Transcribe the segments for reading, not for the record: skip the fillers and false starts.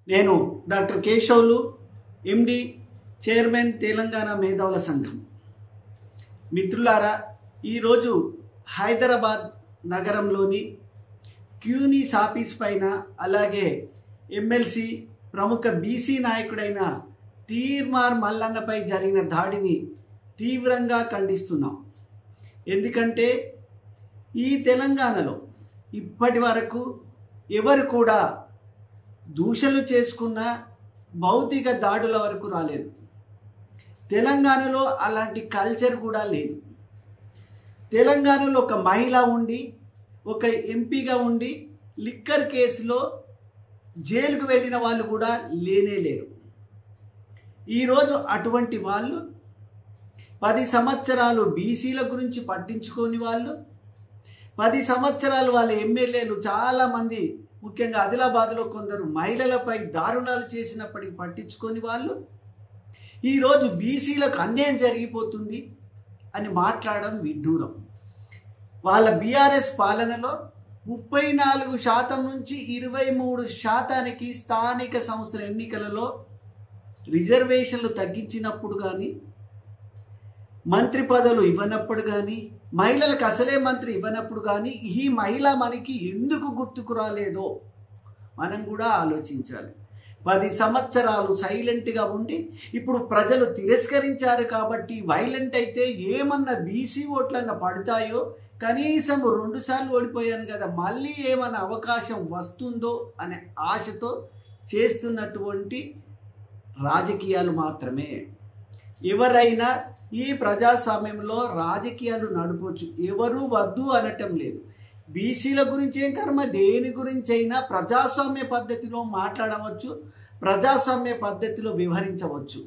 నేను డాక్టర్ కేశవులు ఎండి చైర్మన్ తెలంగాణ మేధావుల సంఘం. మిత్రులారా, ఈరోజు హైదరాబాద్ నగరంలోని క్యూనీస్ ఆఫీస్ పైన అలాగే ఎమ్మెల్సీ ప్రముఖ బీసీ నాయకుడైన తీర్మార్ మల్లన్నపై జరిగిన దాడిని తీవ్రంగా ఖండిస్తున్నాం. ఎందుకంటే ఈ తెలంగాణలో ఇప్పటి వరకు ఎవరు కూడా దూషణలు చేసుకున్న భౌతిక దాడుల వరకు రాలేదు. తెలంగాణలో అలాంటి కల్చర్ కూడా లేదు. తెలంగాణలో ఒక మహిళ ఉండి ఒక ఎంపీగా ఉండి లిక్కర్ కేసులో జైలుకు వెళ్ళిన వాళ్ళు కూడా లేనే లేరు. ఈరోజు అటువంటి వాళ్ళు 10 సంవత్సరాలు బీసీల గురించి పట్టించుకోని వాళ్ళు, 10 సంవత్సరాలు వాళ్ళ ఎమ్మెల్యేలు చాలామంది, ముఖ్యంగా ఆదిలాబాద్లో కొందరు మహిళలపై దారుణాలు చేసినప్పటికీ పట్టించుకొని వాళ్ళు ఈరోజు బీసీలకు అన్యాయం జరిగిపోతుంది అని మాట్లాడడం విడ్డూరం. వాళ్ళ బీఆర్ఎస్ పాలనలో 34% నుంచి 23% స్థానిక సంస్థల ఎన్నికలలో రిజర్వేషన్లు తగ్గించినప్పుడు కానీ, మంత్రి పదవులు ఇవ్వనప్పుడు కానీ, మహిళలకు అసలే మంత్రి ఇవ్వనప్పుడు కానీ ఈ మహిళ మనకి ఎందుకు గుర్తుకు రాలేదో మనం కూడా ఆలోచించాలి. 10 సంవత్సరాలు సైలెంట్గా ఉండి ఇప్పుడు ప్రజలు తిరస్కరించారు కాబట్టి వైలెంట్ అయితే ఏమన్నా బీసీ ఓట్లన్నా పడతాయో, కనీసం 2 సార్లు ఓడిపోయాను కదా మళ్ళీ ఏమన్నా అవకాశం వస్తుందో అనే ఆశతో చేస్తున్నటువంటి రాజకీయాలు మాత్రమే. ఎవరైనా ఈ ప్రజాస్వామ్యంలో రాజకీయాలు నడపవచ్చు, ఎవరు వద్దు అనటం లేదు. బీసీల గురించి ఏం కర్మ, దేని గురించి అయినా ప్రజాస్వామ్య పద్ధతిలో మాట్లాడవచ్చు, ప్రజాస్వామ్య పద్ధతిలో వివరించవచ్చు.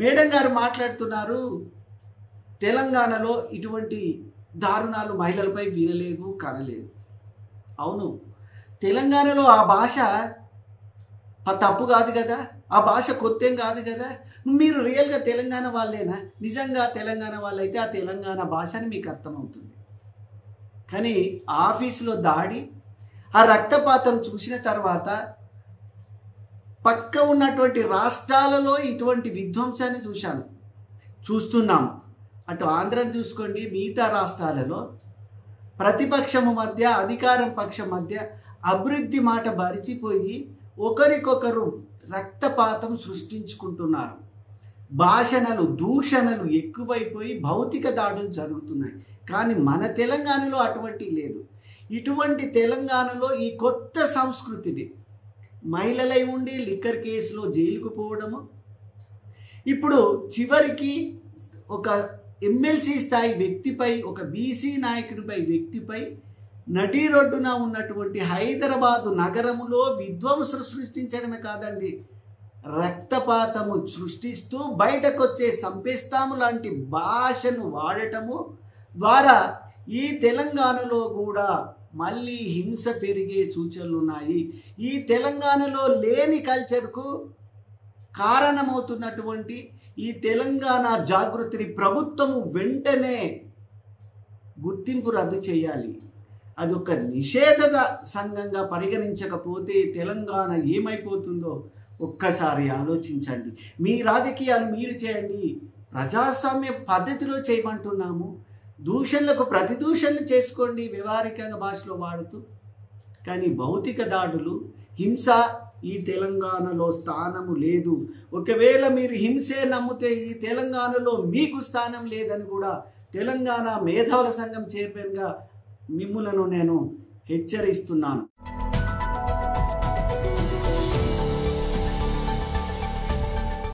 మేడం గారు మాట్లాడుతున్నారు, తెలంగాణలో ఇటువంటి దారుణాలు మహిళలపై వినలేదు కనలేదు. అవును, తెలంగాణలో ఆ భాష తప్పు కాదు కదా, ఆ భాష కొత్తేం కాదు కదా. మీరు రియల్గా తెలంగాణ వాళ్ళేనా? నిజంగా తెలంగాణ వాళ్ళైతే ఆ తెలంగాణ భాషని మీకు అర్థమవుతుంది. కానీ ఆఫీసులో దాడి, ఆ రక్తపాతం చూసిన తర్వాత పక్క ఉన్నటువంటి రాష్ట్రాలలో ఇటువంటి విధ్వంసాన్ని చూస్తున్నాం. అటు ఆంధ్రను చూసుకోండి, మిగతా రాష్ట్రాలలో ప్రతిపక్షము మధ్య అధికారం పక్షం మధ్య అభివృద్ధి మాట బరిచిపోయి ఒకరికొకరు రక్తపాతం సృష్టించుకుంటున్నారు. భాషణలు దూషణలు ఎక్కువైపోయి భౌతిక దాడులు జరుగుతున్నాయి. కానీ మన తెలంగాణలో అటువంటి లేదు. ఇటువంటి తెలంగాణలో ఈ కొత్త సంస్కృతిని మహిళలై ఉండి లిక్కర్ కేసులో జైలుకు పోవడము, ఇప్పుడు చివరికి ఒక ఎమ్మెల్సీ స్థాయి వ్యక్తిపై, ఒక బీసీ నాయకుడిపై వ్యక్తిపై నడి రోడ్డున ఉన్నటువంటి హైదరాబాదు నగరంలో విధ్వంసం సృష్టించడమే కాదండి, రక్తపాతము సృష్టిస్తూ బయటకు వచ్చే సంపేస్తాము లాంటి భాషను వాడటము ద్వారా ఈ తెలంగాణలో కూడా మళ్ళీ హింస పెరిగే సూచనలు ఉన్నాయి. ఈ తెలంగాణలో లేని కల్చర్కు కారణమవుతున్నటువంటి ఈ తెలంగాణ జాగృతిని ప్రభుత్వము వెంటనే గుర్తింపు రద్దు చేయాలి. అది ఒక నిషేధ సంఘంగా పరిగణించకపోతే తెలంగాణ ఏమైపోతుందో ఒక్కసారి ఆలోచించండి. మీ రాజకీయాలు మీరు చేయండి, ప్రజాస్వామ్య పద్ధతిలో చేయమంటున్నాము. దూషణలకు ప్రతిదూషణలు చేసుకోండి వ్యవహారికంగా భాషలో వాడుతూ. కానీ భౌతిక దాడులు, హింస ఈ తెలంగాణలో స్థానము లేదు. ఒకవేళ మీరు హింసే నమ్మితే ఈ తెలంగాణలో మీకు స్థానం లేదని కూడా తెలంగాణ మేధావుల సంఘం చైర్మన్గా మిమ్ములను నేను హెచ్చరిస్తున్నాను.